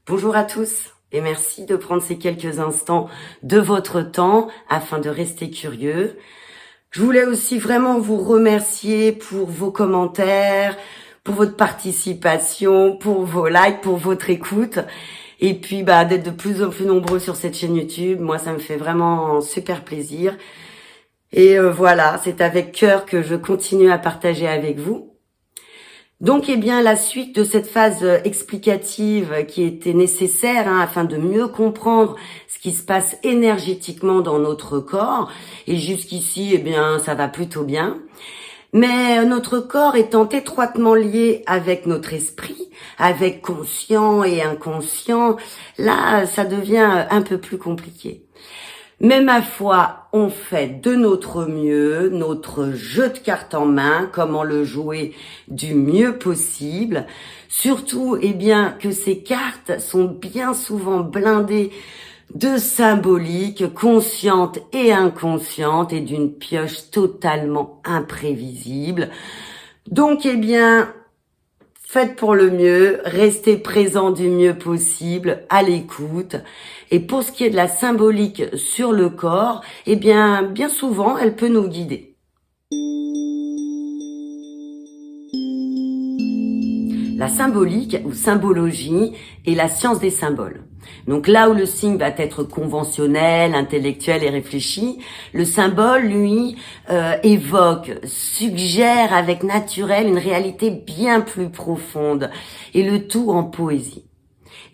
Bonjour à tous et merci de prendre ces quelques instants de votre temps afin de rester curieux. Je voulais aussi vraiment vous remercier pour vos commentaires, pour votre participation, pour vos likes, pour votre écoute. Et puis d'être de plus en plus nombreux sur cette chaîne YouTube. Moi, ça me fait vraiment super plaisir. Et voilà, c'est avec cœur que je continue à partager avec vous. Donc, la suite de cette phase explicative qui était nécessaire afin de mieux comprendre ce qui se passe énergétiquement dans notre corps. Et jusqu'ici, ça va plutôt bien. Mais notre corps étant étroitement lié avec notre esprit, avec conscient et inconscient, là, ça devient un peu plus compliqué. Mais ma foi, on fait de notre mieux, notre jeu de cartes en main, comment le jouer du mieux possible. Surtout, que ces cartes sont bien souvent blindées de symboliques conscientes et inconscientes et d'une pioche totalement imprévisible. Donc, faites pour le mieux, restez présent du mieux possible, à l'écoute. Et pour ce qui est de la symbolique sur le corps, bien souvent, elle peut nous guider. La symbolique ou symbologie est la science des symboles. Donc là où le signe va être conventionnel, intellectuel et réfléchi, le symbole, lui, évoque, suggère avec naturel une réalité bien plus profonde, et le tout en poésie.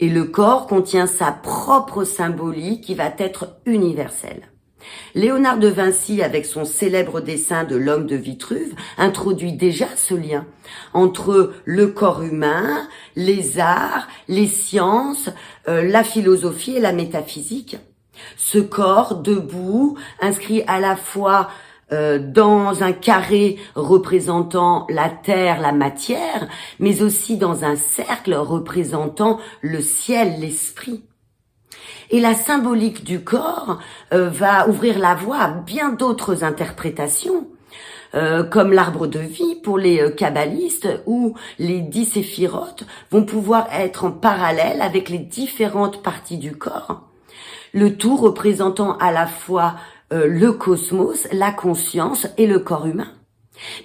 Et le corps contient sa propre symbolique qui va être universelle. Léonard de Vinci, avec son célèbre dessin de l'homme de Vitruve, introduit déjà ce lien entre le corps humain, les arts, les sciences, la philosophie et la métaphysique. Ce corps debout, inscrit à la fois dans un carré représentant la terre, la matière, mais aussi dans un cercle représentant le ciel, l'esprit. Et la symbolique du corps va ouvrir la voie à bien d'autres interprétations, comme l'arbre de vie pour les kabbalistes, où les 10 séphirotes vont pouvoir être en parallèle avec les différentes parties du corps, le tout représentant à la fois le cosmos, la conscience et le corps humain.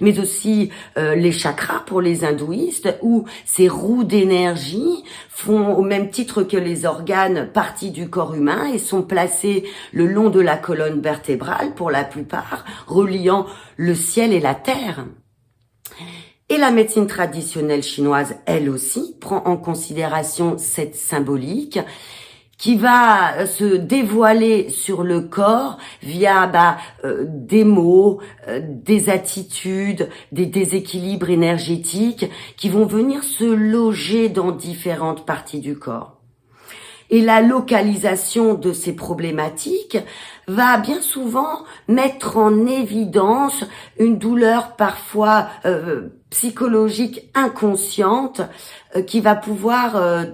Mais aussi les chakras pour les hindouistes, où ces roues d'énergie font au même titre que les organes partie du corps humain et sont placés le long de la colonne vertébrale pour la plupart, reliant le ciel et la terre. Et la médecine traditionnelle chinoise, elle aussi, prend en considération cette symbolique qui va se dévoiler sur le corps via des mots, des attitudes, des déséquilibres énergétiques qui vont venir se loger dans différentes parties du corps. Et la localisation de ces problématiques va bien souvent mettre en évidence une douleur parfois psychologique inconsciente qui va pouvoir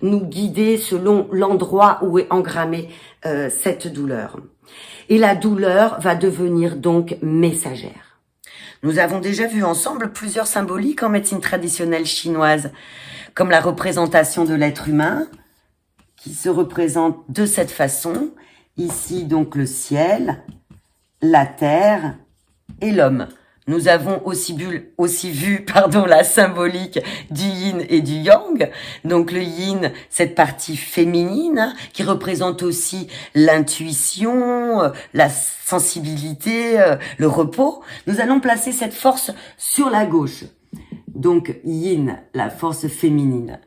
nous guider selon l'endroit où est engrammée cette douleur. Et la douleur va devenir donc messagère. Nous avons déjà vu ensemble plusieurs symboliques en médecine traditionnelle chinoise, comme la représentation de l'être humain, qui se représente de cette façon. Ici, donc, le ciel, la terre et l'homme. Nous avons aussi vu la symbolique du yin et du yang. Donc, le yin, cette partie féminine, qui représente aussi l'intuition, la sensibilité, le repos. Nous allons placer cette force sur la gauche. Donc, yin, la force féminine.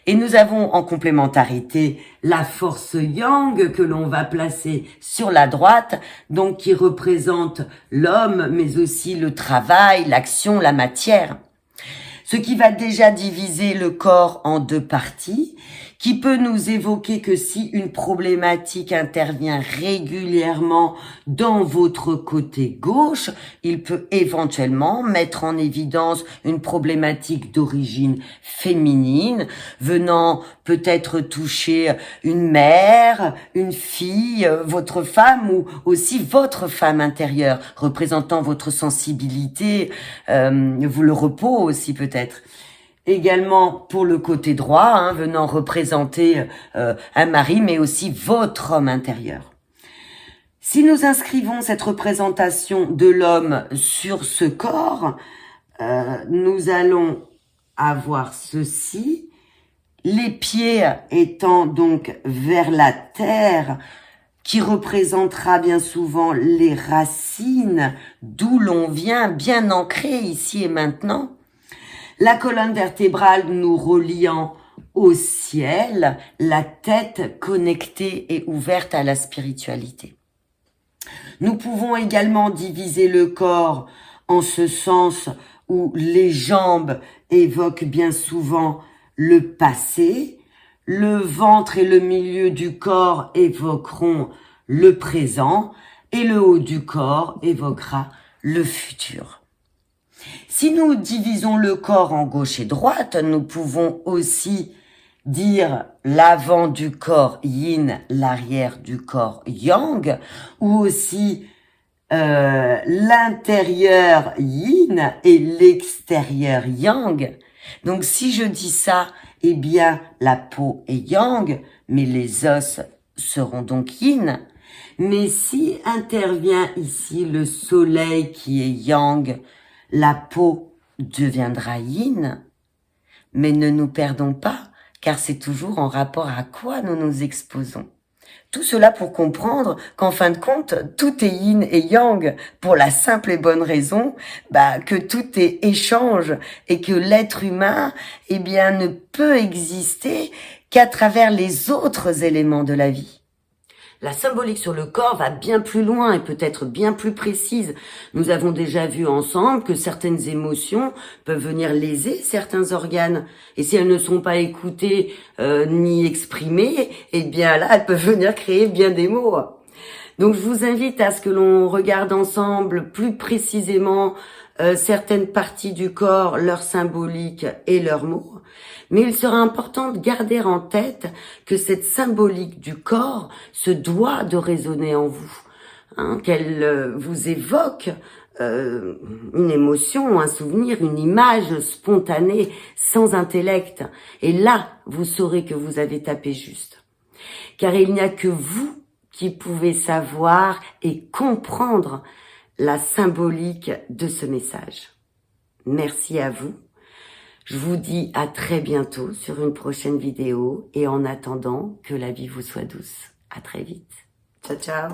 Et nous avons en complémentarité la force yang que l'on va placer sur la droite, donc qui représente l'homme, mais aussi le travail, l'action, la matière. Ce qui va déjà diviser le corps en deux parties, qui peut nous évoquer que si une problématique intervient régulièrement dans votre côté gauche, il peut éventuellement mettre en évidence une problématique d'origine féminine, venant peut-être toucher une mère, une fille, votre femme ou aussi votre femme intérieure, représentant votre sensibilité, le repos aussi peut-être. également pour le côté droit, hein, venant représenter un mari, mais aussi votre homme intérieur. Si nous inscrivons cette représentation de l'homme sur ce corps, nous allons avoir ceci, les pieds étant donc vers la terre, qui représentera bien souvent les racines, d'où l'on vient, bien ancré ici et maintenant. La colonne vertébrale nous reliant au ciel, la tête connectée et ouverte à la spiritualité. Nous pouvons également diviser le corps en ce sens où les jambes évoquent bien souvent le passé, le ventre et le milieu du corps évoqueront le présent et le haut du corps évoquera le futur. Si nous divisons le corps en gauche et droite, nous pouvons aussi dire l'avant du corps yin, l'arrière du corps yang, ou aussi l'intérieur yin et l'extérieur yang. Donc si je dis ça, eh bien la peau est yang, mais les os seront donc yin. Mais si intervient ici le soleil qui est yang, la peau deviendra yin. Mais ne nous perdons pas, car c'est toujours en rapport à quoi nous nous exposons. Tout cela pour comprendre qu'en fin de compte, tout est yin et yang pour la simple et bonne raison que tout est échange et que l'être humain ne peut exister qu'à travers les autres éléments de la vie. La symbolique sur le corps va bien plus loin et peut être bien plus précise. Nous avons déjà vu ensemble que certaines émotions peuvent venir léser certains organes. Et si elles ne sont pas écoutées ni exprimées, eh bien là, elles peuvent venir créer bien des maux. Donc je vous invite à ce que l'on regarde ensemble plus précisément certaines parties du corps, leur symbolique et leurs mots. Mais il sera important de garder en tête que cette symbolique du corps se doit de résonner en vous, hein, qu'elle vous évoque une émotion, un souvenir, une image spontanée, sans intellect. Et là, vous saurez que vous avez tapé juste. Car il n'y a que vous qui pouvez savoir et comprendre la symbolique de ce message. Merci à vous. Je vous dis à très bientôt sur une prochaine vidéo et en attendant que la vie vous soit douce. À très vite. Ciao, ciao.